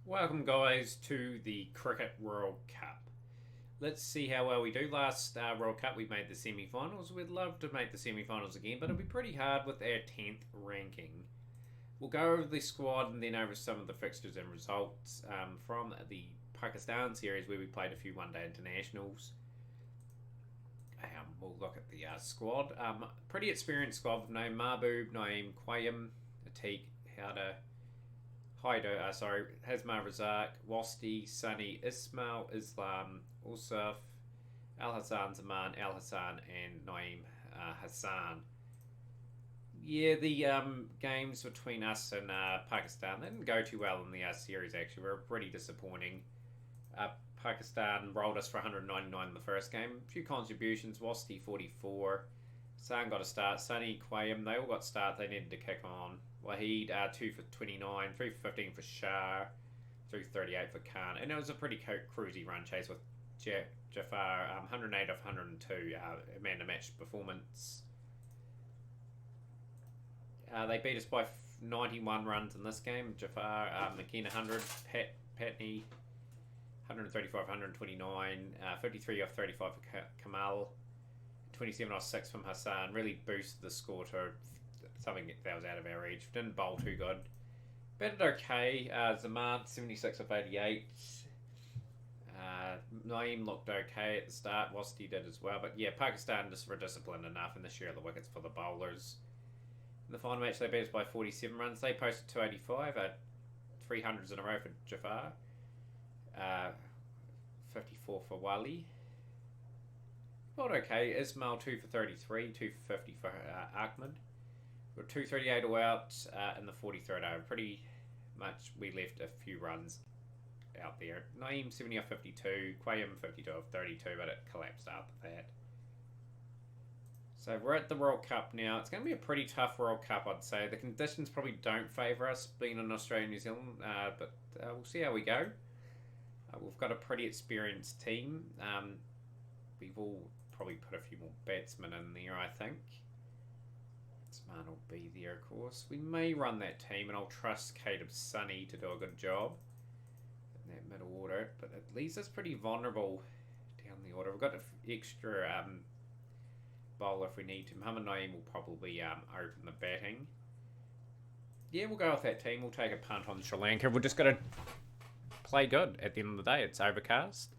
Welcome, guys, to the Cricket World Cup. Let's see how well we do. Last World Cup, we made the semi finals. We'd love to make the semi finals again, but it'll be pretty hard with our 10th ranking. We'll go over the squad and then over some of the fixtures and results from the Pakistan series where we played a few one day internationals. We'll look at the squad. Pretty experienced squad with Naeem Mahbub, Naeem Quayyum, Atiq Howder, Hazmar Razak, Wasti, Sunny, Ismail, Islam, Usaf, Al Hassan Zaman, Al Hassan, and Naeem Hassan. Yeah, the games between us and Pakistan they didn't go too well in the series, actually. We were pretty disappointing. Uh, Pakistan rolled us for 199 in the first game. A few contributions. Wasti 44. San got a start. Sunny, Quayyum, they all got starts. They needed to kick on. Wahid, 2 for 29. 3 for 15 for Shah. 3 for 38 for Khan. And it was a pretty cruisy run chase with Jafar. 108 off 102. Man to match performance. They beat us by 91 runs in this game. Jafar, McKean 100. Patney 135, 129, 53 off 35 for Kamal, 27 off 6 from Hassan. Really boosted the score to something that was out of our reach. Didn't bowl too good. Batted okay. Zaman, 76 off 88. Naeem looked okay at the start. Wasti did as well. But yeah, Pakistan just were disciplined enough in the share of the wickets for the bowlers. In the final match, they beat us by 47 runs. They posted 285 at 300s in a row for Jafar. 54 for Wali. Not okay. Ismail 2 for 33, 2 for 50 for Ahmed. We got 238 all out in the 43rd over. Pretty much we left a few runs out there. Naeem 70 off 52, Quayyum 52 off 32, but it collapsed after that. So we're at the World Cup now. It's going to be a pretty tough World Cup, I'd say. The conditions probably don't favour us being in Australia and New Zealand, but we'll see how we go. We've got a pretty experienced team. We've all probably put a few more batsmen in there, I think. Smart will be there, of course. We may run that team, and I'll trust Caleb Sunny to do a good job in that middle order, but it leaves us pretty vulnerable down the order. We've got an extra bowler if we need to. Muhammad Naeem will probably open the batting. Yeah, we'll go with that team. We'll take a punt on Sri Lanka. We're just going to play good at the end of the day. It's overcast.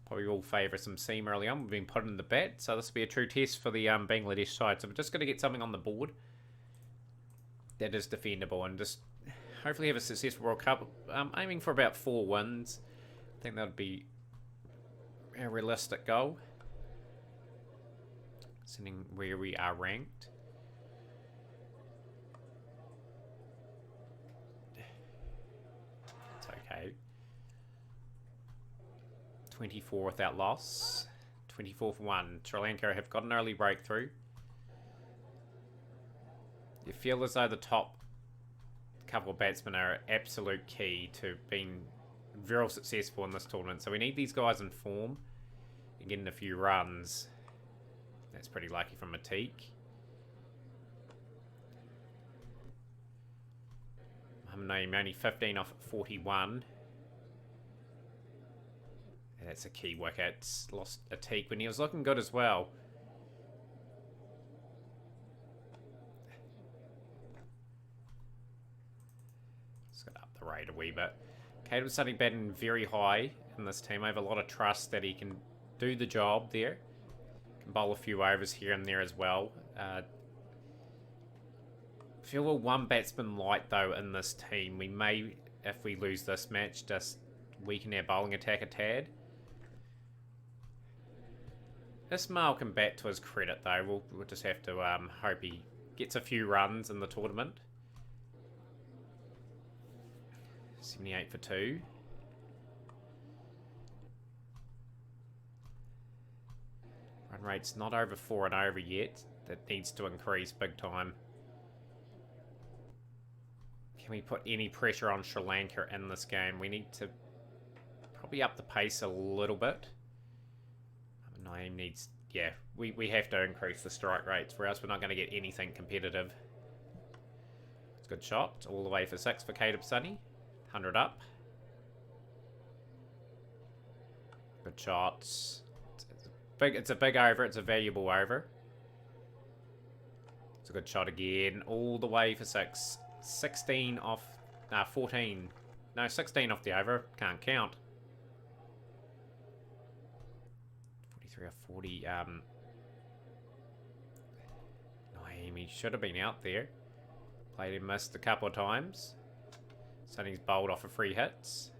Probably will favour some seam early on. We've been put in the bat, so this will be a true test for the Bangladesh side. So we're just going to get something on the board that is defendable and just hopefully have a successful World Cup. I'm aiming for about 4 wins. I think that would be a realistic goal, considering where we are ranked. It's okay. 24 without loss. 24 for 1. Sri Lanka have got an early breakthrough. You feel as though the top couple of batsmen are absolute key to being very successful in this tournament. So we need these guys in form and getting a few runs. That's pretty lucky from Atiq. Muhammad Naeem only 15 off 41. That's a key wicket. Lost Atiq when he was looking good as well. Just got up the rate a wee bit. Caleb Sunny batting very high in this team. I have a lot of trust that he can do the job there. Can bowl a few overs here and there as well. Feel we're one batsman light though in this team. We may, if we lose this match, just weaken our bowling attack a tad. Ismail can bat to his credit though. We'll just have to hope he gets a few runs in the tournament. 78 for 2. Run rate's not over 4 and over yet. That needs to increase big time. Can we put any pressure on Sri Lanka in this game? We need to probably up the pace a little bit. Naeem needs... Yeah, we have to increase the strike rates, or else we're not going to get anything competitive. It's a good shot. All the way for 6 for Caleb Sunny. 100 up. Good shots. It's a big over. It's a valuable over. It's a good shot again. All the way for 6. 16 off... 14. No, 16 off the over. Can't count. 43 or 40. Naimi should have been out there. Played and missed a couple of times. Sonny's bowled off of free hits.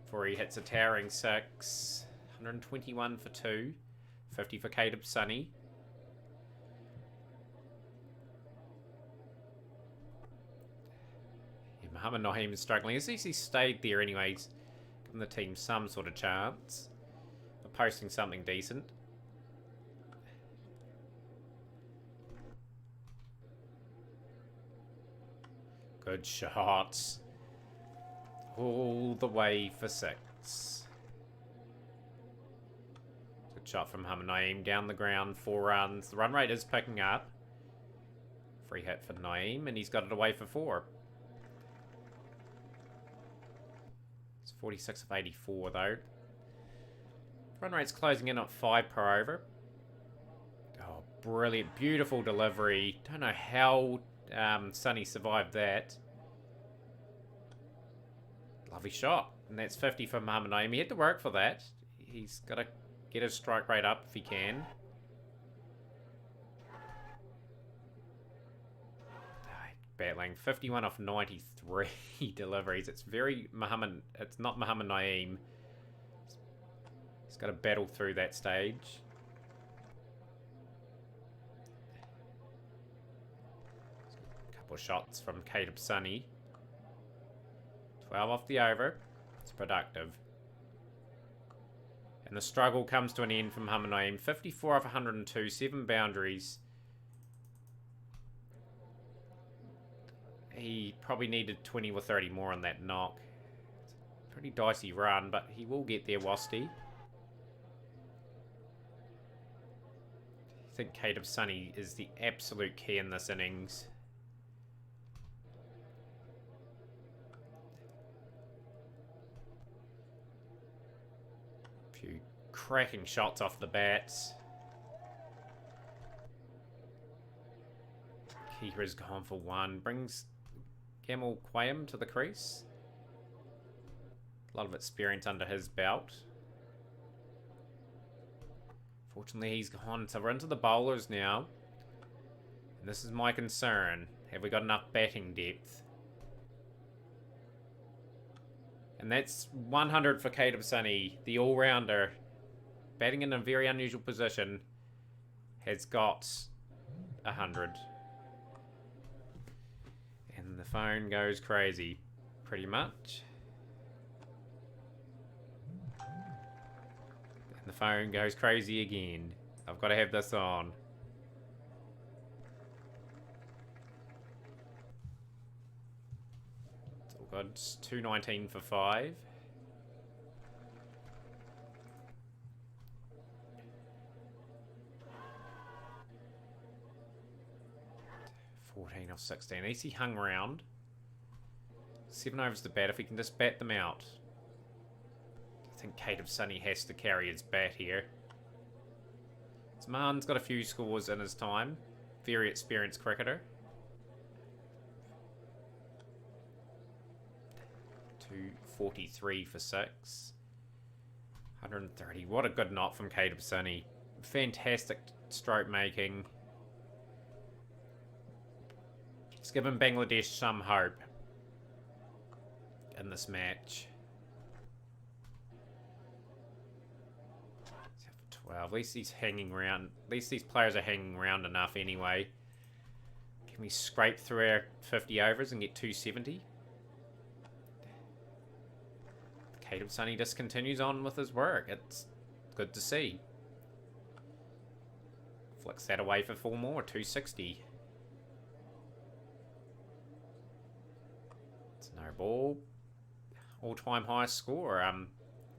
Before he hits a towering 6. 121 for 2. 50 for Caleb Sonny. Yeah, Mohammad Naeem is struggling. At least he stayed there anyways. Giving the team some sort of chance of posting something decent. Good shots. All the way for 6. Good shot from Mohammad Naeem down the ground. 4 runs. The run rate is picking up. Free hit for Naeem, and he's got it away for 4. It's 46 of 84 though. Run rate's closing in at 5 per over. Oh, brilliant. Beautiful delivery. Don't know how Sonny survived that. Lovely shot. And that's 50 for Mohammad Naeem. He had to work for that. He's got to get his strike rate up if he can. Battling 51 off 93 deliveries. It's very Mohammad. It's not Mohammad Naeem. He's got to battle through that stage. Couple of shots from Caleb Sonny. 12 off the over. It's productive. And the struggle comes to an end from Mohammad Naeem. 54 off 102. 7 boundaries. He probably needed 20 or 30 more on that knock. It's a pretty dicey run, but he will get there, Wasty. I think Caleb Sonny is the absolute key in this innings. A few cracking shots off the bats. Keeper has gone for 1. Brings Gamal Quayam to the crease. A lot of experience under his belt. Fortunately, he's gone. So we're into the bowlers now. And this is my concern. Have we got enough batting depth? And that's 100 for Caleb Sonny, the all-rounder. Batting in a very unusual position. Has got 100. And the phone goes crazy, pretty much. And the phone goes crazy again. I've got to have this on. It's all good. It's 219 for 5. Off 16. At least he hung around. 7 overs to bat. If we can just bat them out. I think Caleb Sonny has to carry his bat here. Zman's got a few scores in his time. Very experienced cricketer. 243 for 6. 130. What a good knot from Caleb Sonny. Fantastic stroke making. It's given Bangladesh some hope in this match. 12. At least he's hanging around. At least these players are hanging around enough anyway. Can we scrape through our 50 overs and get 270? Caleb Sonny just continues on with his work. It's good to see. Flicks that away for 4 more. 260. No ball. All-time highest score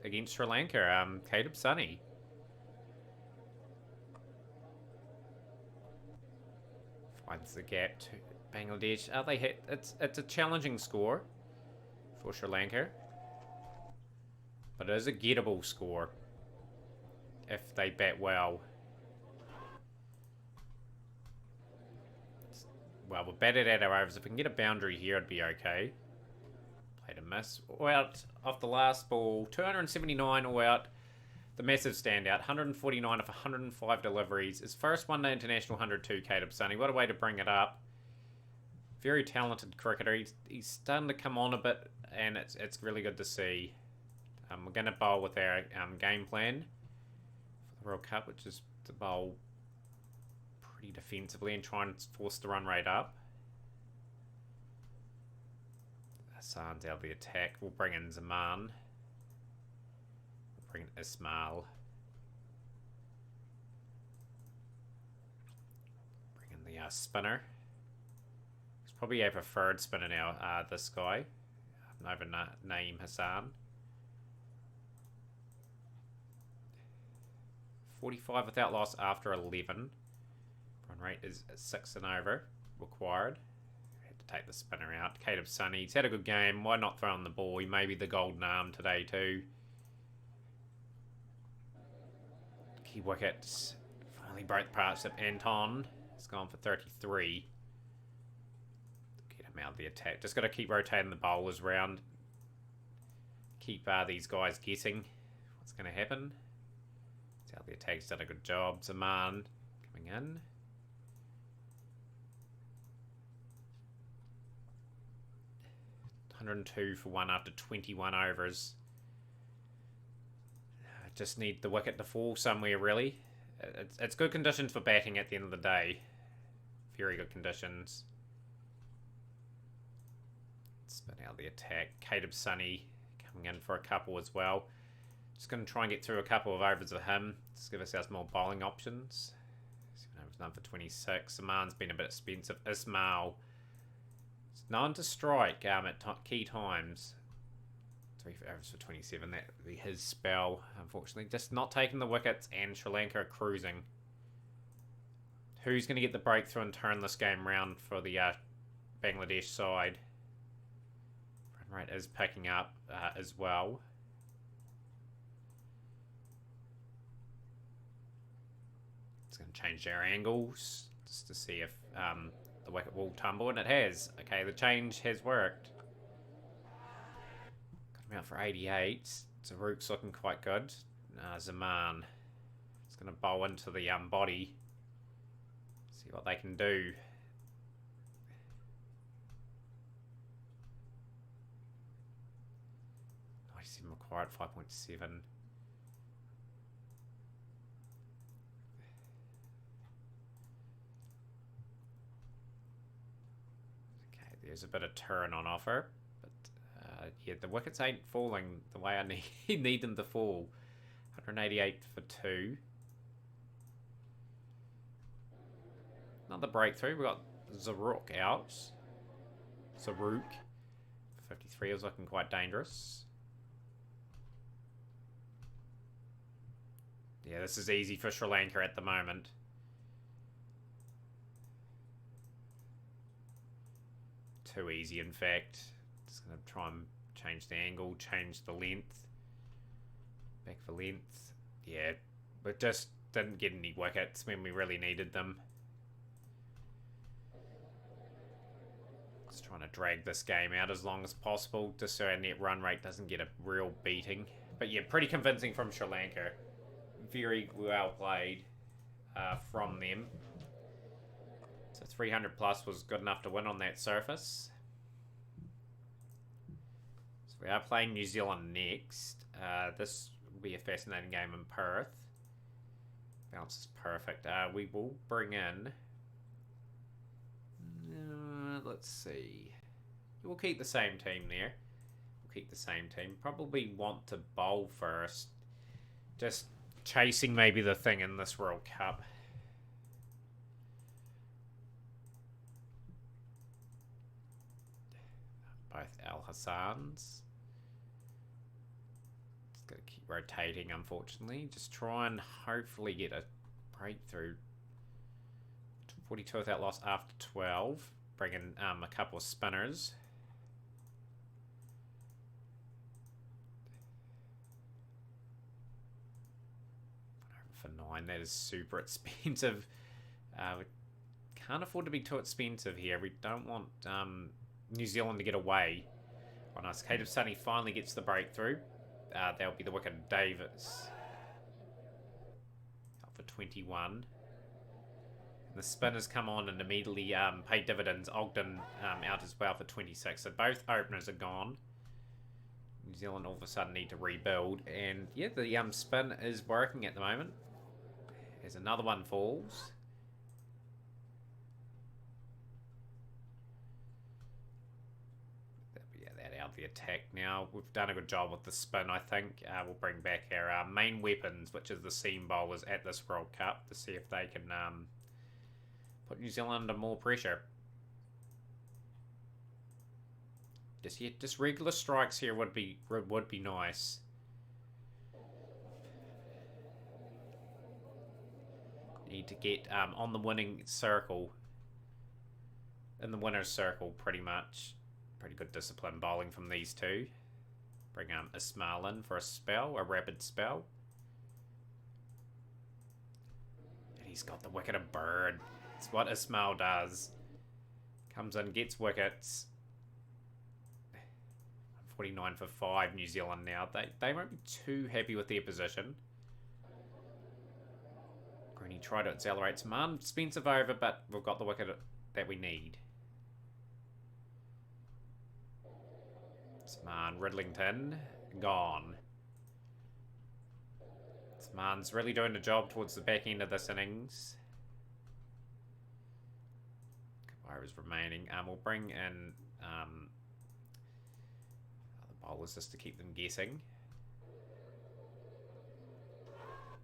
against Sri Lanka. Caleb Sonny. Finds the gap to Bangladesh. They hit. It's a challenging score for Sri Lanka. But it is a gettable score if they bat well. Well, we'll bat it at our overs. If we can get a boundary here, it'd be okay. Played a miss. All out off the last ball. 279 all out. The massive standout. 149 of 105 deliveries. His first one-day international 102, Caleb Sonny. What a way to bring it up. Very talented cricketer. He's starting to come on a bit, and it's really good to see. We're going to bowl with our game plan for the World Cup, which is to bowl pretty defensively and try and force the run rate up. Hassan's out of the attack. We'll bring in Zaman. We'll bring in Ismail. Bring in the spinner. He's probably a preferred spinner now, this guy. Over Naeem Hassan. 45 without loss after 11. Run rate is 6 and over required. Had to take the spinner out. Caleb Sonny, he's had a good game. Why not throw on the ball? He may be the golden arm today too. Key wickets. Finally broke the partnership. Anton has gone for 33. Get him out of the attack. Just got to keep rotating the bowlers round. Keep these guys guessing what's going to happen. The attack's done a good job. Zaman coming in. $102 for 1 after 21 overs. Just need the wicket to fall somewhere, really. It's good conditions for batting at the end of the day. Very good conditions. Spin out the attack. Caleb Sonny coming in for a couple as well. Just going to try and get through a couple of overs with him. Just give ourselves more bowling options. 7 overs done for 26. Zaman's been a bit expensive. Ismail is known to strike at key times. 3 overs for 27. That would be his spell, unfortunately. Just not taking the wickets, and Sri Lanka are cruising. Who's going to get the breakthrough and turn this game round for the Bangladesh side? Run rate is picking up as well. Going to change our angles just to see if the wicket will tumble, and it has. Okay, the change has worked. Got him out for 88. Zaruk's looking quite good. Zaman is going to bowl into the body. See what they can do. Nice, required 5.7. There's a bit of turn on offer, but yeah, the wickets ain't falling the way I need them to fall. 188 for 2. Another breakthrough. We've got Zaruk out. Zaruk for 53 is looking quite dangerous. Yeah, this is easy for Sri Lanka at the moment. Too easy, in fact. Just going to try and change the angle, change the length. Back for length. Yeah, but just didn't get any wickets when we really needed them. Just trying to drag this game out as long as possible, just so our net run rate doesn't get a real beating. But yeah, pretty convincing from Sri Lanka. Very well played from them. So 300 plus was good enough to win on that surface. So we are playing New Zealand next. This will be a fascinating game in Perth. Bounce is perfect. We will bring in... let's see. We'll keep the same team there. We'll keep the same team. Probably want to bowl first. Just chasing maybe the thing in this World Cup. Both Al Hassans. Just got to keep rotating, unfortunately. Just try and hopefully get a breakthrough. 42 without loss after 12. Bring in a couple of spinners. for 9. That is super expensive. We can't afford to be too expensive here. We don't want New Zealand to get away on us. Caleb Sunny finally gets the breakthrough. That'll be the wicket of Davis. Up for 21. And the spinners come on and immediately pay dividends. Ogden out as well for 26. So both openers are gone. New Zealand all of a sudden need to rebuild. And yeah, the spin is working at the moment. As another one falls. The attack now. We've done a good job with the spin, I think. We'll bring back our main weapons, which is the seam bowlers at this World Cup, to see if they can put New Zealand under more pressure. Just regular strikes here would be nice. Need to get on the winning circle. In the winner's circle, pretty much. Pretty good discipline bowling from these two. Bring Ismail in for a rapid spell. And he's got the wicket of bird. It's what Ismail does. Comes in, gets wickets. 49 for 5, New Zealand now. They won't be too happy with their position. Greeny tried to accelerate some expensive over, but we've got the wicket that we need. Sman, Ridlington, gone. Sman's really doing the job towards the back end of this innings. Kabira's remaining. We'll bring in the bowlers just to keep them guessing.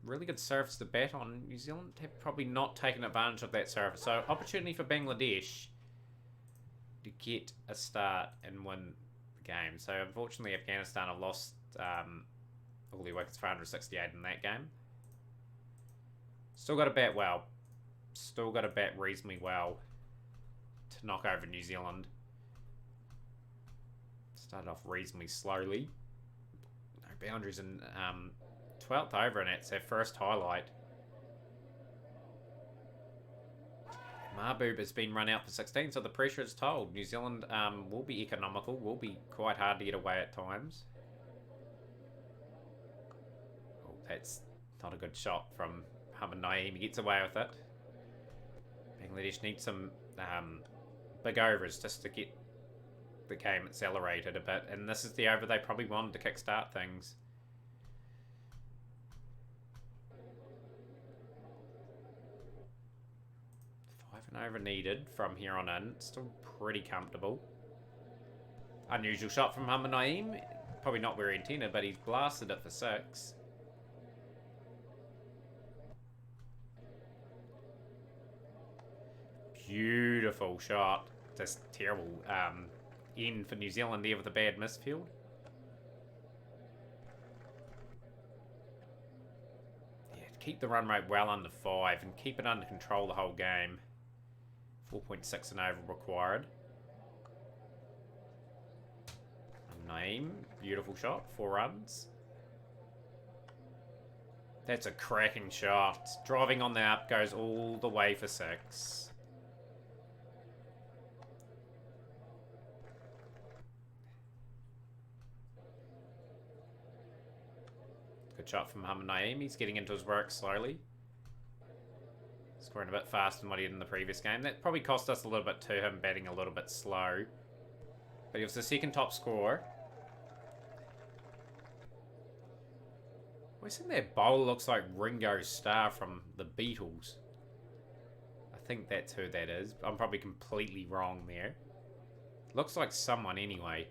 Really good surface to bat on. New Zealand have probably not taken advantage of that surface. So opportunity for Bangladesh to get a start and win game. So unfortunately Afghanistan have lost all their wickets for 168 in that game. Still got to bat well. Still got to bat reasonably well to knock over New Zealand. Started off reasonably slowly. No boundaries in 12th over, and it's their first highlight. Mahbub has been run out for 16, so the pressure is told. New Zealand will be economical, will be quite hard to get away at times. Oh, that's not a good shot from Muhammad Naeem. He gets away with it. Bangladesh needs some big overs just to get the game accelerated a bit, and this is the over they probably wanted to kickstart things. 5 and over needed from here on in. Still pretty comfortable. Unusual shot from Muhammad Naeem. Probably not where he intended, but he's blasted it for 6. Beautiful shot. Just terrible end for New Zealand there with a bad misfield. Yeah, keep the run rate well under 5 and keep it under control the whole game. 4.6 and over required. Naeem, beautiful shot, 4 runs. That's a cracking shot. Driving on the up, goes all the way for 6. Good shot from Muhammad Naeem. He's getting into his work slowly. Scoring a bit faster than what he did in the previous game. That probably cost us a little bit too, him batting a little bit slow. But he was the second top scorer. I think that bowler looks like Ringo Starr from the Beatles. I think that's who that is. I'm probably completely wrong there. Looks like someone anyway.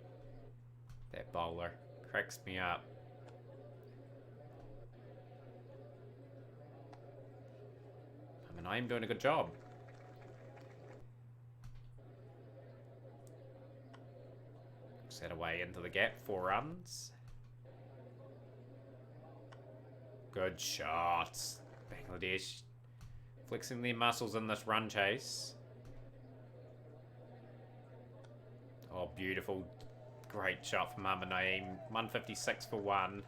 That bowler. Cracks me up. I mean, I am doing a good job. Set away into the gap. 4 runs. Good shots. Bangladesh flexing their muscles in this run chase. Oh, beautiful. Great shot from Muhammad Naeem. 156 for 1.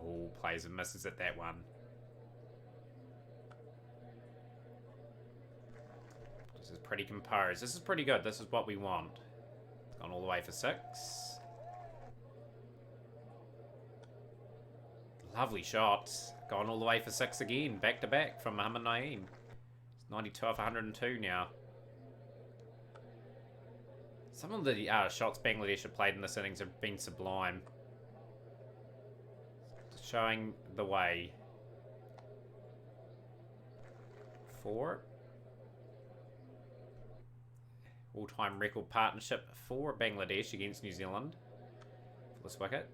Oh, plays and misses at that one. This is pretty composed. This is pretty good. This is what we want. It's gone all the way for 6. Lovely shots. Gone all the way for 6 again. Back to back from Mohamed Naeem. It's 92 off 102 now. Some of the shots Bangladesh have played in this innings have been sublime. Showing the way. 4. All-time record partnership for Bangladesh against New Zealand. For this wicket.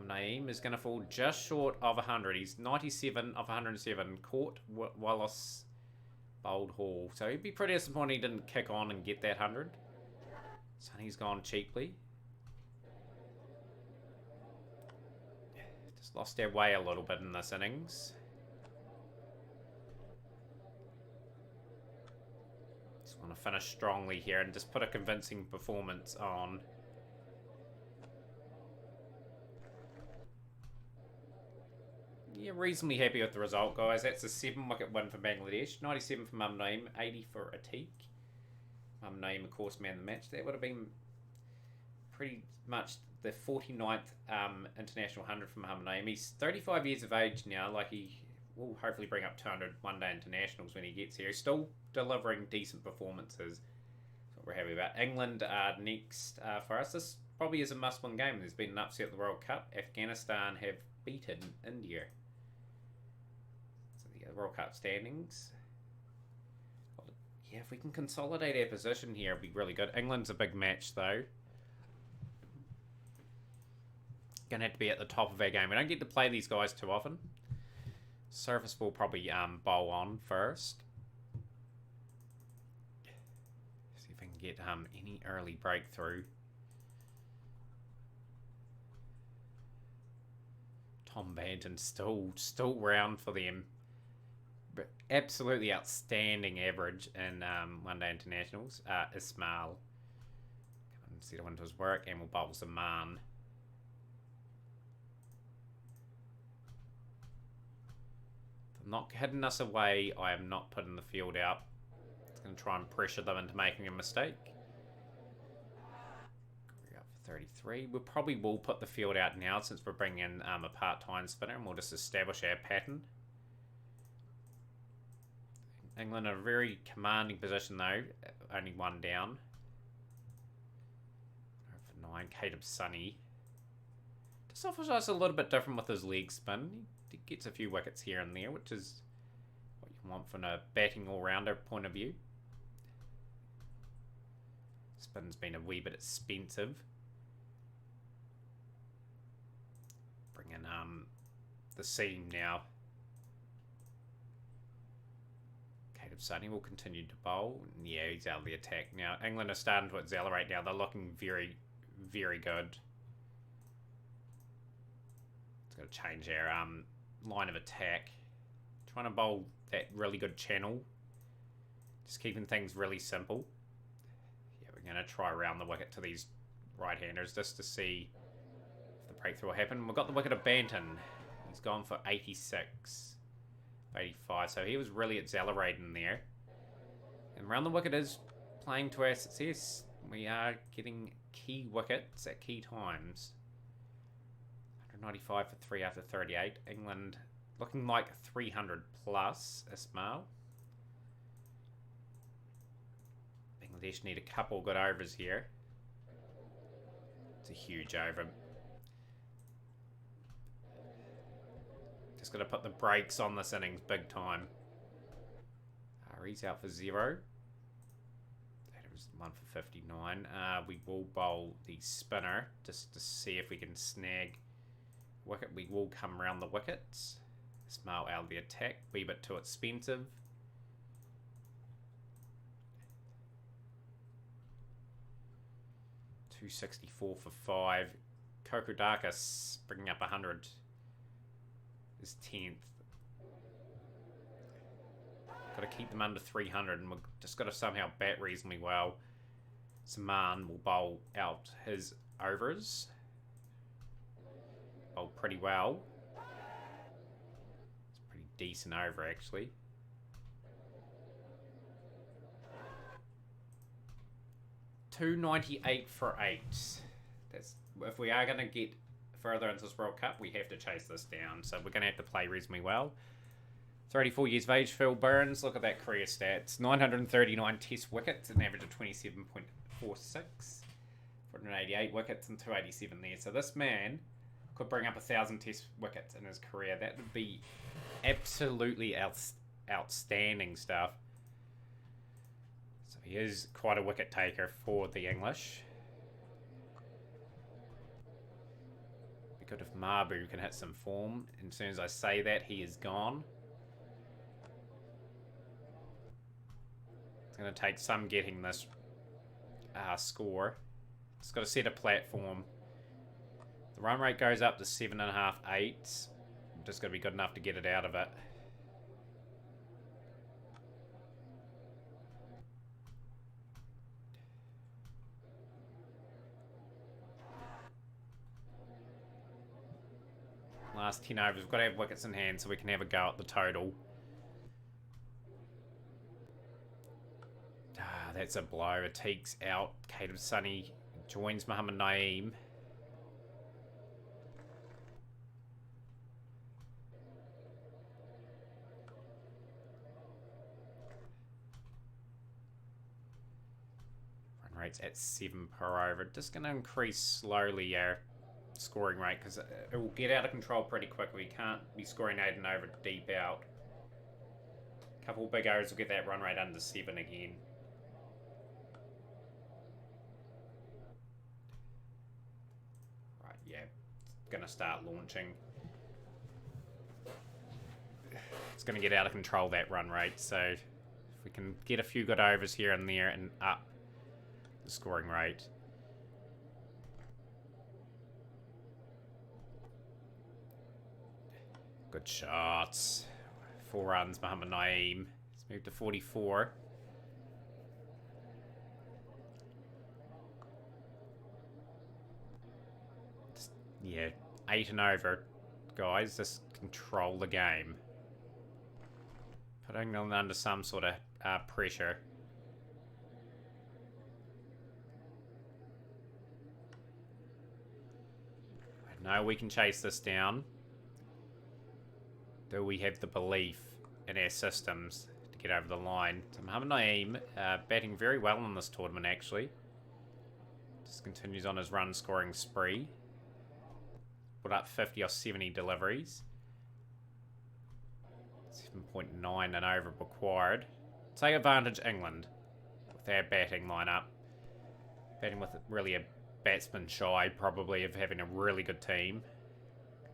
Naeem is going to fall just short of 100. He's 97 of 107. Caught Wallace bowled Hall. So he'd be pretty disappointed he didn't kick on and get that 100. Sonny's gone cheaply. Just lost their way a little bit in this innings. Just want to finish strongly here and just put a convincing performance on. Yeah, reasonably happy with the result, guys. That's a 7-wicket win for Bangladesh. 97 for Mohamed Naeem, 80 for Atiq. Mohamed Naeem, of course, man of the match. That would have been pretty much the 49th international 100 for Mohamed Naeem. He's 35 years of age now. Like, he will hopefully bring up 200 one-day internationals when he gets here. He's still delivering decent performances. That's what we're happy about. England are next for us. This probably is a must-win game. There's been an upset at the World Cup. Afghanistan have beaten India. So the World Cup standings. Yeah, if we can consolidate our position here, it'd be really good. England's a big match, though. Gonna have to be at the top of our game. We don't get to play these guys too often. Surface will probably bowl on first. See if we can get any early breakthrough. Tom Banton still round for them. But absolutely outstanding average in one-day internationals. Ismail. Come and settle into his work, and we'll bowl Zaman. Not hidden us away. I am not putting the field out. It's going to try and pressure them into making a mistake. We're up for 33. We probably will put the field out now since we're bringing in a part-time spinner, and we'll just establish our pattern. England in a very commanding position though. Only 1 down. For 9, Caleb Sonny. Just offers us a little bit different with his leg spin. He gets a few wickets here and there, which is what you want from a batting all-rounder point of view. Spin's been a wee bit expensive. Bring in the seam now. Caleb Sonny will continue to bowl. Yeah, he's out of the attack now. England are starting to accelerate now. They're looking very, very good. It's got to change our line of attack. Trying to bowl that really good channel. Just keeping things really simple. Yeah, we're going to try around the wicket to these right-handers just to see if the breakthrough will happen. We've got the wicket of Banton. He's gone for 86. 85. So he was really accelerating there. And around the wicket is playing to our success. We are getting key wickets at key times. 195 for 3 after 38. England looking like 300 plus. Ismail. Bangladesh need a couple good overs here. It's a huge over. Just got to put the brakes on this innings big time. He's out for 0. That was 1 for 59. We will bowl the spinner just to see if we can snag wicket. We will come around the wickets. Ismail out of the attack. Wee bit too expensive. $264 for 5. Kokodakis bringing up 100. Is 10th. Got to keep them under 300, and we've just got to somehow bat reasonably well. Zaman will bowl out his overs. Bowl pretty well. decent over, actually. $2.98 for 8. That's if we are going to get further into this World Cup, we have to chase this down. So we're going to have to play reasonably well. 34 years of age, Phil Burns. Look at that career stats. 939 test wickets, an average of 27.46. 488 wickets and 287 there. So this man could bring up 1,000 test wickets in his career. That would be absolutely outstanding stuff. So he is quite a wicket taker for the English. Be good if Mabu can hit some form. And as soon as I say that, he is gone. It's going to take some getting this score. It's got to set a platform. The run rate goes up to 7.5, 8. Just got to be good enough to get it out of it. Last 10 overs, we've got to have wickets in hand so we can have a go at the total. That's a blow. Atik's out. Caleb Sunny joins Mohammad Naeem. Run rate's at 7 per over. Just going to increase slowly our scoring rate because it will get out of control pretty quickly. We can't be scoring 8 and over deep out. A couple big overs will get that run rate under 7 again. Right, yeah. It's going to start launching. It's going to get out of control, that run rate. So if we can get a few good overs here and there and up the scoring rate. Good shots. 4 runs, Mohammad Naeem. He's moved to 44. Just, yeah, 8 and over, guys. Just control the game. Putting them under some sort of pressure. I know we can chase this down. Do we have the belief in our systems to get over the line? So Mohammad Naeem batting very well in this tournament, actually. Just continues on his run scoring spree. Put up 50 or 70 deliveries. 7.9 and over required. Take advantage, England, with our batting lineup. Batting with really a batsman shy, probably, of having a really good team.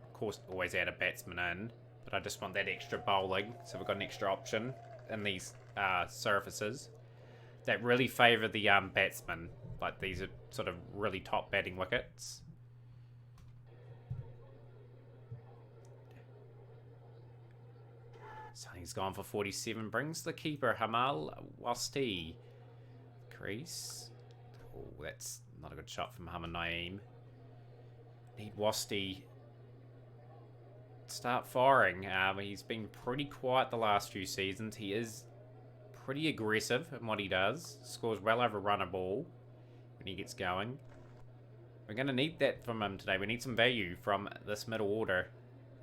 Of course, always add a batsman in. But I just want that extra bowling, so we've got an extra option in these surfaces that really favour the batsmen. Like these are sort of really top batting wickets. So he's gone for 47, brings the keeper Hamal Wasti crease. Oh, that's not a good shot from Mohammad Naeem. Need Wasti start firing. He's been pretty quiet the last few seasons. He is pretty aggressive in what he does. Scores well over a run a ball when he gets going. We're going to need that from him today. We need some value from this middle order.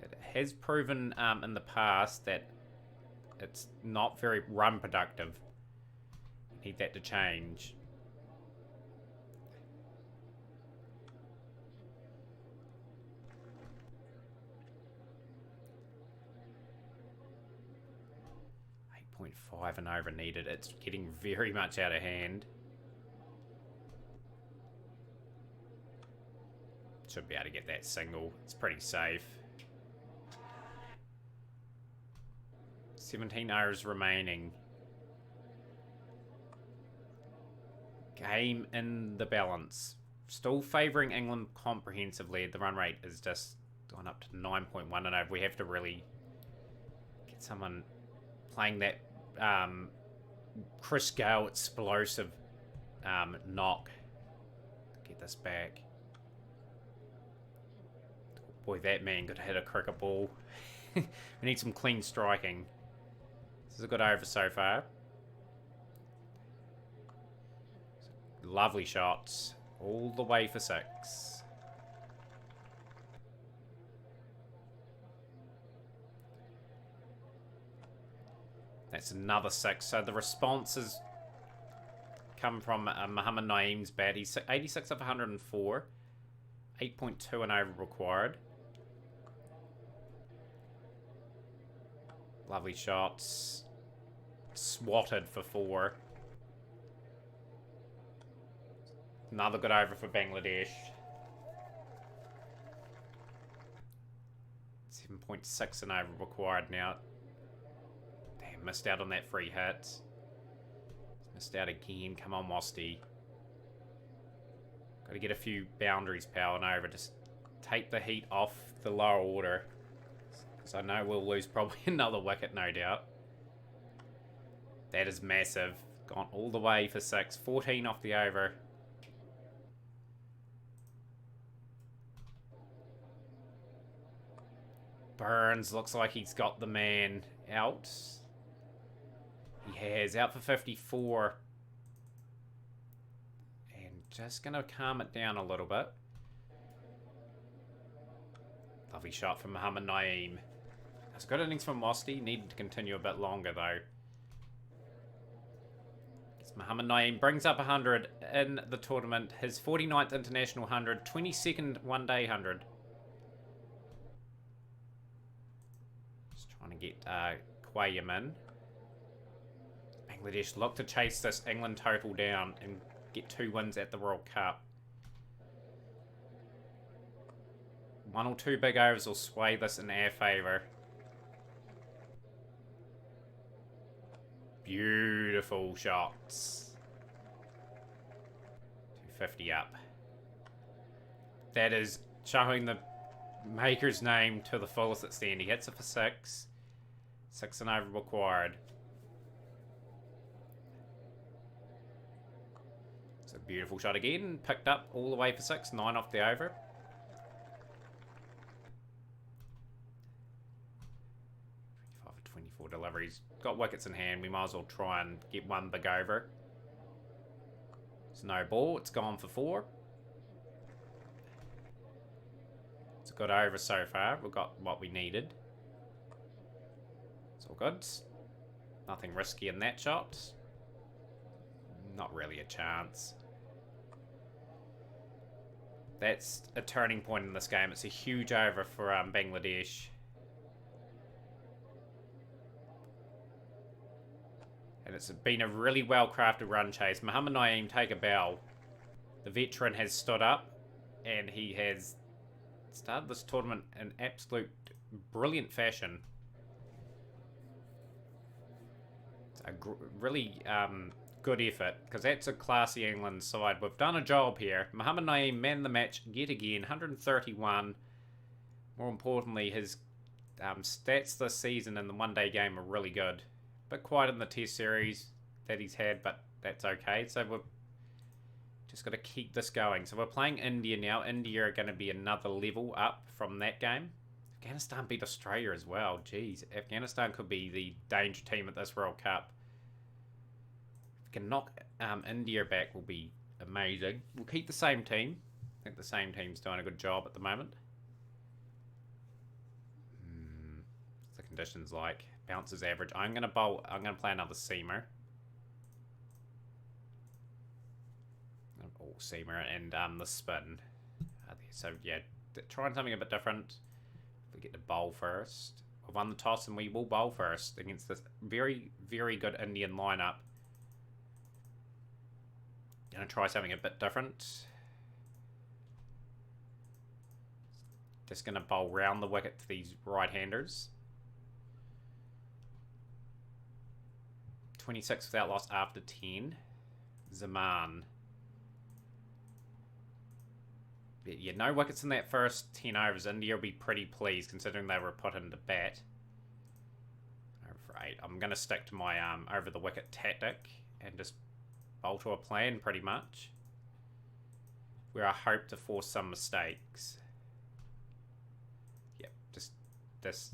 It has proven in the past that it's not very run productive. Need that to change. .5 and over needed. It's getting very much out of hand. Should be able to get that single. It's pretty safe. 17 hours remaining. Game in the balance. Still favouring England comprehensively. The run rate is just gone up to 9.1 and over. We have to really get someone playing that Chris Gale explosive knock. Get this back. Boy, that man could hit a cricket ball. We need some clean striking. This is a good over so far. Lovely shots. All the way for 6. That's another 6. So the response has come from Mohamed Naeem's bat. He's 86 of 104. 8.2 and over required. Lovely shots. Swatted for 4. Another good over for Bangladesh. 7.6 and over required now. Damn, missed out on that free hit. Missed out again. Come on, Mosty. Got to get a few boundaries powering over. Just take the heat off the lower order. Because I know we'll lose probably another wicket, no doubt. That is massive. Gone all the way for 6. 14 off the over. Burns looks like he's got the man out. He has. Out for 54. And just going to calm it down a little bit. Lovely shot from Mohamed Naeem. That's a good innings from Mosty. Needed to continue a bit longer though. Mohamed Naeem brings up 100 in the tournament. His 49th international 100. 22nd one-day 100. Trying to get Quayum in. Bangladesh look to chase this England total down and get 2 wins at the World Cup. 1 or 2 big overs will sway this in our favour. Beautiful shots. 250 up. That is showing the maker's name to the fullest extent. He hits it for 6. 6 and over required. It's a beautiful shot again. Picked up all the way for 6. 9 off the over. 25 for 24 deliveries. Got wickets in hand. We might as well try and get 1 big over. It's no ball. It's gone for 4. It's a good over so far. We've got what we needed. It's all good. Nothing risky in that shot. Not really a chance. That's a turning point in this game. It's a huge over for Bangladesh. And it's been a really well-crafted run chase. Mohamed Naeem take a bow. The veteran has stood up and he has started this tournament in absolute brilliant fashion. It's a really good effort, because that's a classy England side. We've done a job here. Mohamed Naeem man the match yet again, 131. More importantly, his stats this season in the one-day game are really good. But quiet in the test series that he's had, but that's okay. So we've just got to keep this going. So we're playing India now. India are going to be another level up from that game. Afghanistan beat Australia as well. Jeez, Afghanistan could be the danger team at this World Cup. If we can knock India back, will be amazing. We'll keep the same team. I think the same team's doing a good job at the moment. What's the conditions like? Bounces average. I'm going to play another seamer. Oh, seamer and the spin. So yeah, trying something a bit different. We get to bowl first. We've won the toss and we will bowl first against this very, very good Indian lineup. Gonna try something a bit different. Just gonna bowl round the wicket to these right-handers. 26 without loss after 10. Zaman. Yeah, no wickets in that first 10 overs. India will be pretty pleased considering they were put into bat. Over for 8. I'm going to stick to my over the wicket tactic and just bowl to a plan pretty much, where I hope to force some mistakes. Yep, just this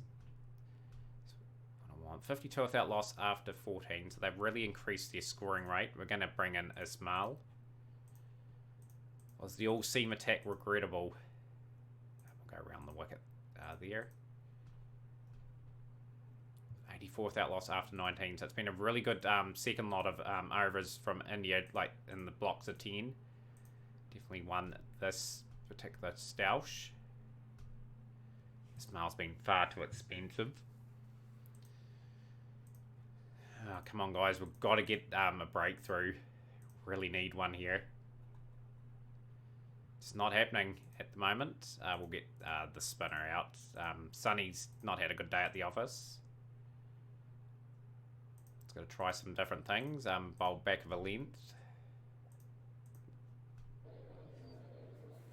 on, 52 without loss after 14. So they've really increased their scoring rate. We're going to bring in Ismail. Was the all-seam attack regrettable? We'll go around the wicket there. 84 without loss after 19. So it's been a really good second lot of overs from India, like in the blocks of 10. Definitely won this particular stoush. Ismail's been far too expensive. Oh, come on, guys. We've got to get a breakthrough. Really need one here. It's not happening at the moment. We'll get the spinner out. Sonny's not had a good day at the office. It's got to try some different things. Bowl back of a length.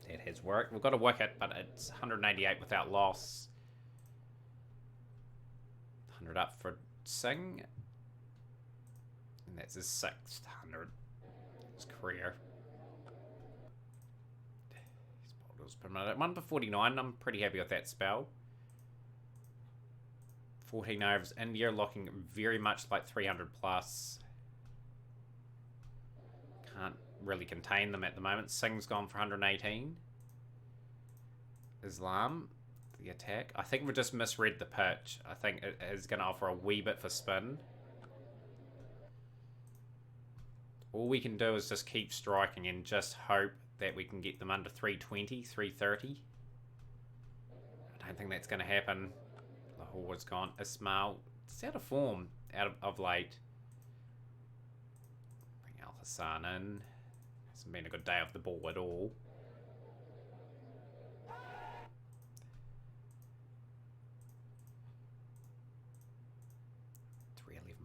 That has worked. We've got a wicket, but it's 188 without loss. 100 up for Singh. And that's his 6th 100. His career. He's bowled his permanent. 1 for 49. I'm pretty happy with that spell. 14 overs. India looking very much like 300 plus. Can't really contain them at the moment. Singh's gone for 118. Islam, the attack. I think we just misread the pitch. I think it is going to offer a wee bit for spin. All we can do is just keep striking and just hope that we can get them under 320, 330. I don't think that's going to happen. Lahore's gone. Ismail, it's out of form of late. Bring Al Hassan in. Hasn't been a good day off the ball at all.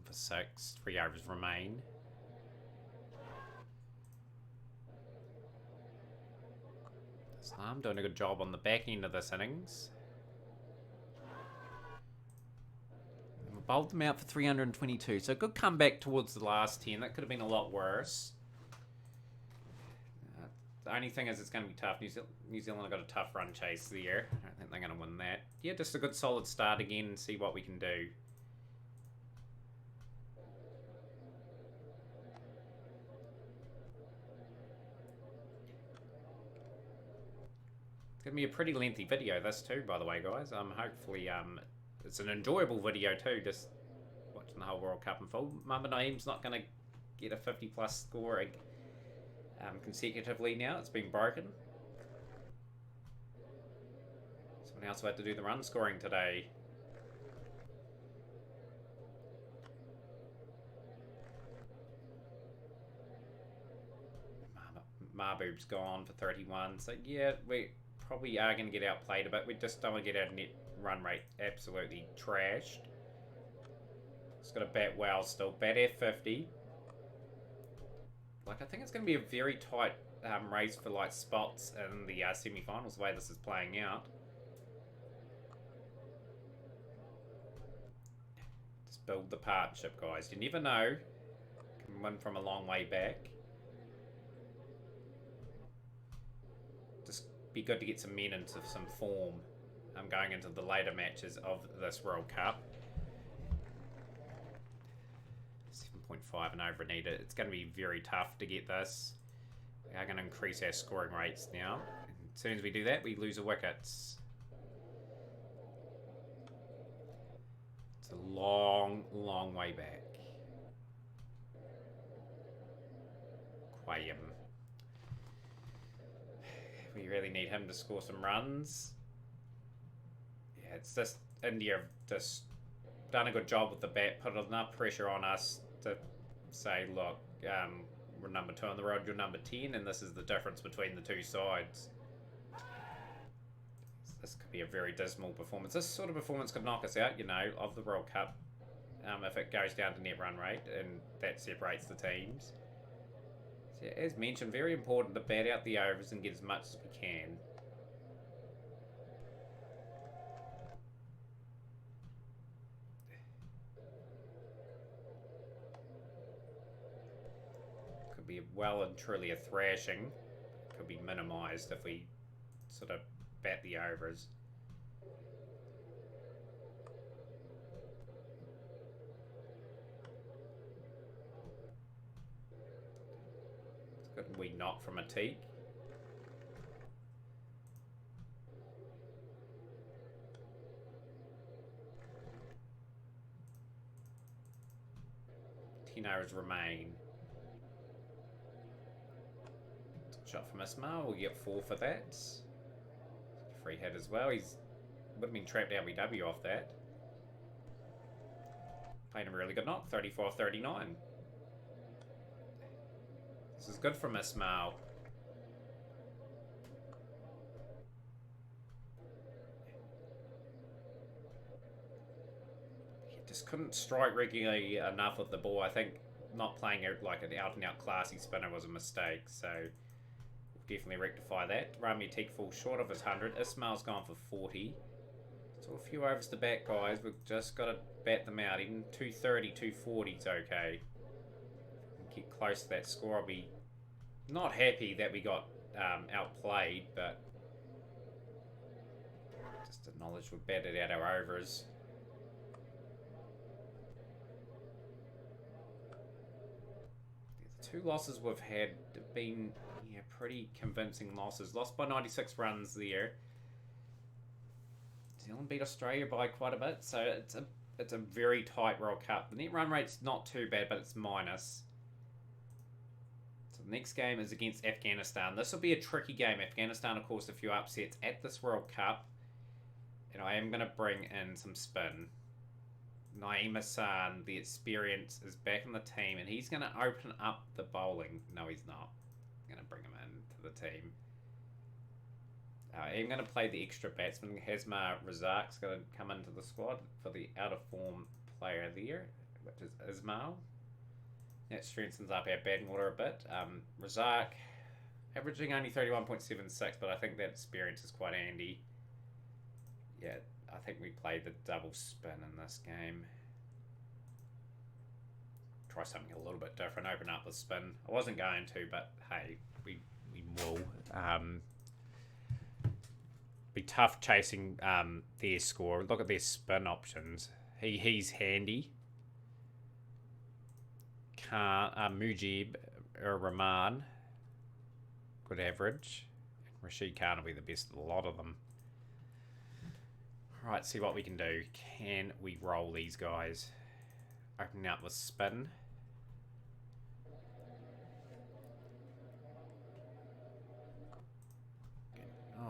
For 6. 3 overs remain. Islam doing a good job on the back end of this innings. And we bowled them out for 322. So a good comeback towards the last 10. That could have been a lot worse. The only thing is it's going to be tough. New Zealand have got a tough run chase there. I don't think they're going to win that. Yeah, just a good solid start again and see what we can do. It's going to be a pretty lengthy video, this too, by the way, guys. Hopefully, it's an enjoyable video too, just watching the whole World Cup in full. Mohammad Naeem's not going to get a 50-plus score consecutively now. It's been broken. Someone else had to do the run scoring today. Mahbub's gone for 31. So, yeah, we probably are going to get outplayed a bit. We just don't want to get our net run rate absolutely trashed. It's got to bat well still. Bat F50. Like, I think it's going to be a very tight race for, like, spots in the semi-finals, the way this is playing out. Just build the partnership, guys. You never know. Can win from a long way back. Just be good to get some men into some form going into the later matches of this World Cup. 7.5 and over needed. It's going to be very tough to get this. We are going to increase our scoring rates now. As soon as we do that, we lose a wicket. It's a long, long way back. Quayum. We really need him to score some runs. Yeah, it's just India have just done a good job with the bat, put enough pressure on us to say, look, we're number 2 on the road, you're number 10, and this is the difference between the two sides. This could be a very dismal performance. This sort of performance could knock us out, you know, of the World Cup if it goes down to net run rate, and that separates the teams. So, yeah, as mentioned, very important to bat out the overs and get as much as we can. Could be well and truly a thrashing. Could be minimised if we sort of bat the overs. we not from a teak? Arrows remain. Shot from Ismail. We'll get 4 for that. Free hit as well. He's would have been trapped LBW off that. Played a really good knock. 34-39. This is good from Ismail. Just couldn't strike regularly enough with the ball. I think not playing it like an out-and-out classy spinner was a mistake, so we'll definitely rectify that. Rami Teak falls short of his 100. Ismail's gone for 40. So a few overs to bat, guys. We've just got to bat them out. Even 230, 240 is okay. Get close to that score. I'll be not happy that we got outplayed, but just acknowledge we've batted out our overs. Two losses we've had have been pretty convincing losses. Lost by 96 runs there. New Zealand beat Australia by quite a bit, so it's a very tight World Cup. The net run rate's not too bad, but it's minus. So the next game is against Afghanistan. This will be a tricky game. Afghanistan, of course, a few upsets at this World Cup, and I am going to bring in some spin. Naeem Hassan, the experience, is back in the team, and he's going to open up the bowling. No, he's not. I'm going to bring him into the team. I'm going to play the extra batsman. Hazmar Razak's going to come into the squad for the out-of-form player of the year, which is Ismail. That strengthens up our batting order a bit. Razak, averaging only 31.76, but I think that experience is quite handy. Yeah, I think we played the double spin in this game. Try something a little bit different. Open up the spin. I wasn't going to, but hey, we will. Be tough chasing their score. Look at their spin options. He's handy. Mujib Rahman, good average. Rashid Khan will be the best of the lot of them. Right, see what we can do. Can we roll these guys? Opening up the spin.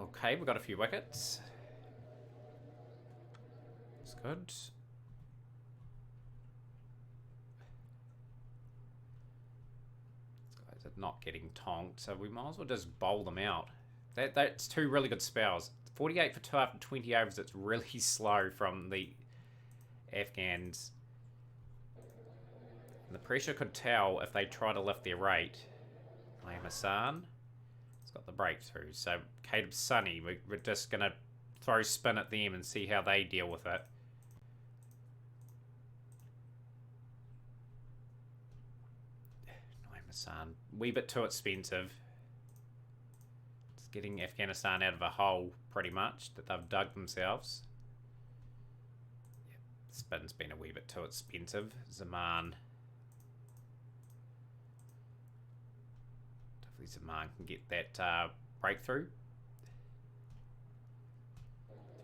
Okay, we've got a few wickets. That's good. These guys are not getting tonked, so we might as well just bowl them out. That's two really good spells. 48 for 2 after 20 overs. It's really slow from the Afghans. And the pressure could tell if they try to lift their rate. Naeem Hassan has got the breakthrough. So Caleb Sunny, we're just going to throw spin at them and see how they deal with it. Naeem Hassan, wee bit too expensive. Getting Afghanistan out of a hole, pretty much, that they've dug themselves. Yep, spin's been a wee bit too expensive. Zaman. Hopefully Zaman can get that breakthrough.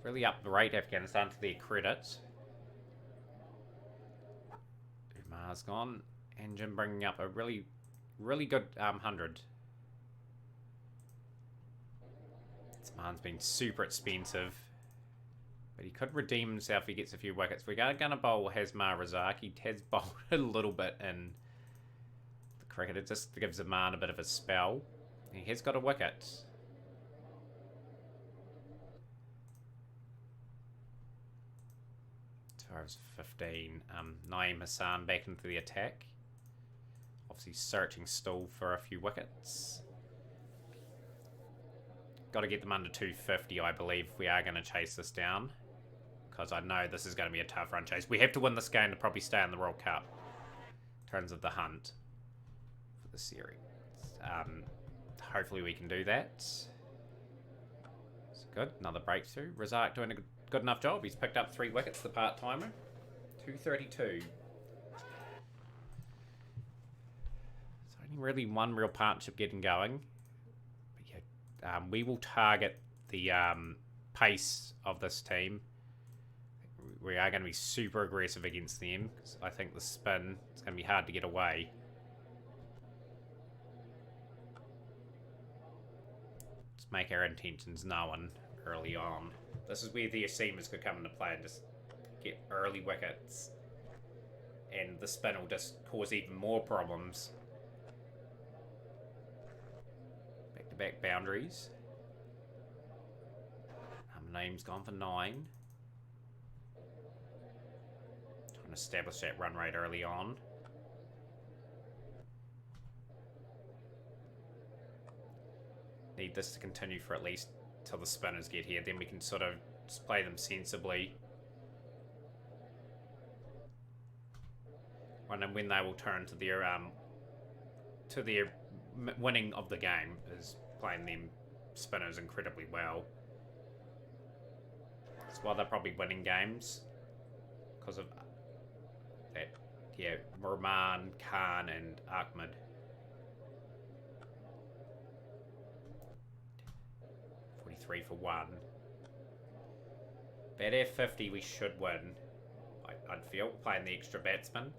Really up the rate, Afghanistan, to their credit. Umar's gone. Engine bringing up a really, really good 100. Man's been super expensive, but he could redeem himself if he gets a few wickets. We're going to bowl Hazmar Razak. He has bowled a little bit in the cricket. It just gives Zaman a bit of a spell. He has got a wicket. So I was 15. Naeem Hassan back into the attack. Obviously searching still for a few wickets. Got to get them under 250, I believe, if we are going to chase this down. Because I know this is going to be a tough run chase. We have to win this game to probably stay in the World Cup. In terms of the hunt for the series. Hopefully we can do that. It's good. Another breakthrough. Razak doing a good enough job. He's picked up 3 wickets, the part-timer. 232. It's really one real partnership getting going. But yeah, we will target the pace of this team. We are going to be super aggressive against them because I think the spin is going to be hard to get away. Let's make our intentions known early on. This is where the seamers could come into play and just get early wickets. And the spin will just cause even more problems. Back-to-back boundaries. Name's gone for 9. Trying to establish that run rate early on. Need this to continue for at least till the spinners get here. Then we can sort of just play them sensibly. And then when they will turn to their winning of the game is playing them spinners incredibly well. That's why they're probably winning games because of that. Yeah, Rahman, Khan, and Ahmed. 43 for 1. Bet F50 we should win. I'd feel playing the extra batsman.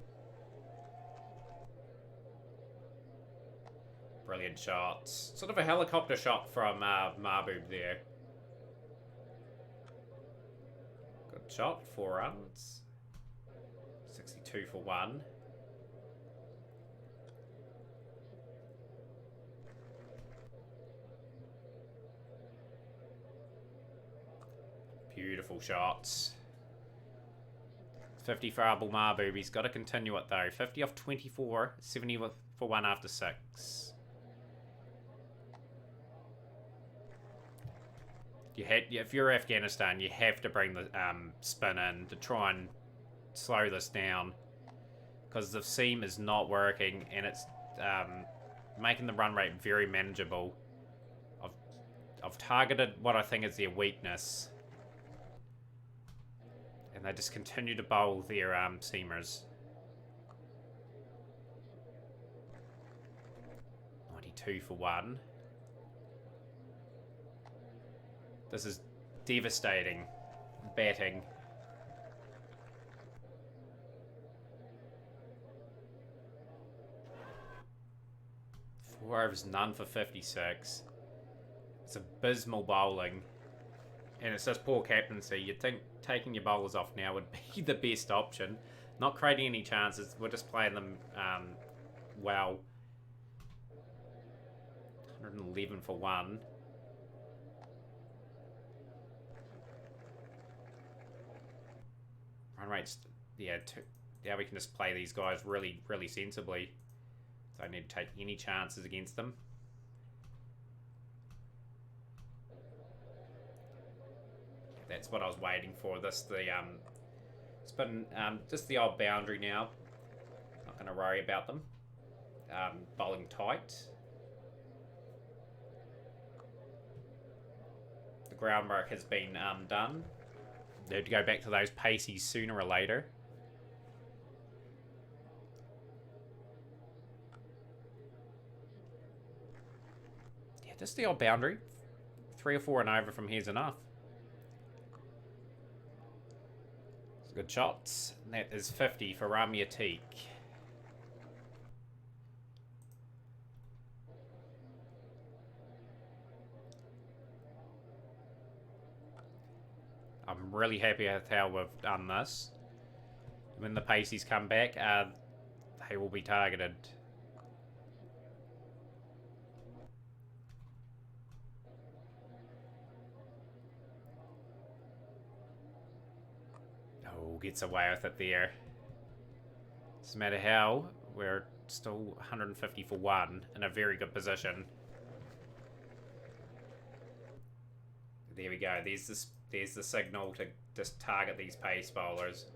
Brilliant shots. Sort of a helicopter shot from Mahbub there. Good shot. 4 runs. 62 for 1. Beautiful shots. 50 for Abdul Mahbub. He's got to continue it though. 50 off 24. 70 for 1 after 6. If you're Afghanistan, you have to bring the spin in to try and slow this down. Because the seam is not working and it's making the run rate very manageable. I've targeted what I think is their weakness. And they just continue to bowl their seamers. 92 for 1. This is devastating batting. Four overs, none for 56. It's abysmal bowling. And it's just poor captaincy. You'd think taking your bowlers off now would be the best option. Not creating any chances. We're just playing them well. 111 for 1. Run rates, yeah, we can just play these guys really, really sensibly. Don't need to take any chances against them. That's what I was waiting for. It's been just the old boundary now. Not going to worry about them. Bowling tight. The groundwork has been done. They have to go back to those paces sooner or later. Yeah, just the old boundary. 3 or 4 and over from here's enough. Good shots. And that is 50 for Rami Atik. I'm really happy with how we've done this. When the paces come back, they will be targeted. Oh, gets away with it there. Doesn't matter how, we're still 150 for 1 in a very good position. There we go. There's the signal to just target these pace bowlers.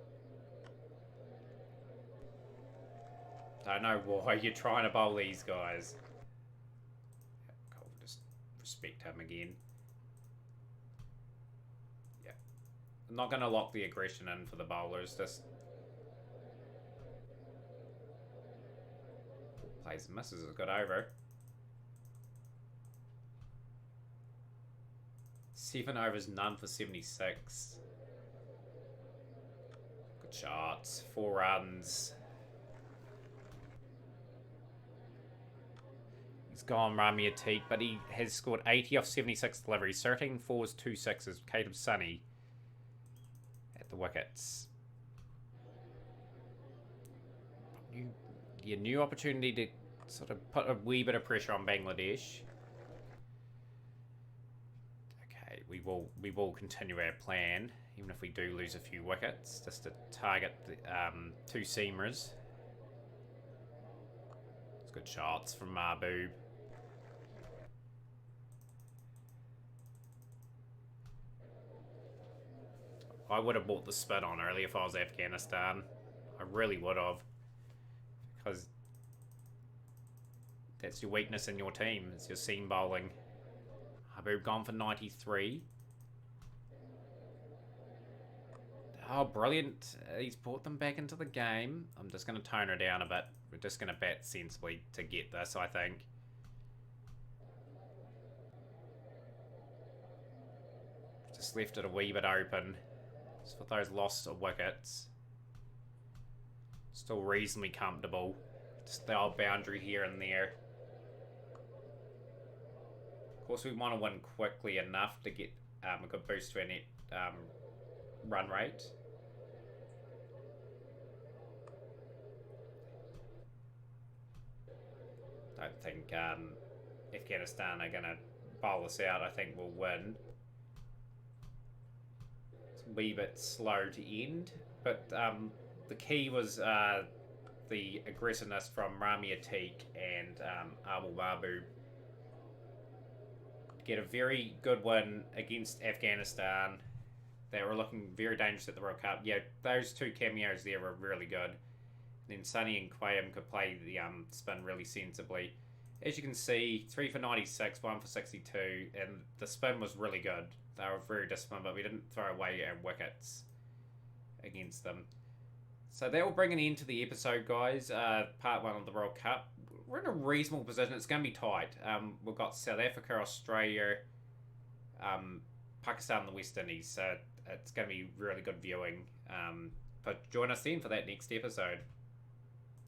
Don't know why you're trying to bowl these guys. I'll just respect him again. Yeah. I'm not going to lock the aggression in for the bowlers. Just Plays and misses. It's got over. 7 overs, none for 76. Good shots. 4 runs. He's gone Rami Atik, but he has scored 80 off 76 deliveries. 13 fours, 2 sixes. Caleb Sonny at the wickets. New opportunity to sort of put a wee bit of pressure on Bangladesh. Okay, we will continue our plan, even if we do lose a few wickets, just to target the 2 seamers. It's good shots from Mahbub. I would have bought the spin on early if I was Afghanistan. I really would have. Because that's your weakness in your team. It's your seam bowling. Mahbub gone for 93. Oh, brilliant. He's brought them back into the game. I'm just going to tone her down a bit. We're just going to bat sensibly to get this, I think. Just left it a wee bit open. Just with those lost wickets. Still reasonably comfortable. Just the old boundary here and there. Of course, we want to win quickly enough to get a good boost to our net run rate. Don't think Afghanistan are going to bowl us out. I think we'll win. It's a wee bit slow to end, but the key was the aggressiveness from Rami Atik and Adil Mahbub. Get a very good win against Afghanistan. They were looking very dangerous at the World Cup. Yeah, those 2 cameos there were really good. Then Sonny and Quayum could play the spin really sensibly. As you can see, 3 for 96, 1 for 62, and the spin was really good. They were very disciplined, but we didn't throw away our wickets against them. So that will bring an end to the episode, guys. Part 1 of the World Cup. We're in a reasonable position. It's going to be tight. We've got South Africa, Australia, Pakistan, and the West Indies. So it's going to be really good viewing. But join us then for that next episode.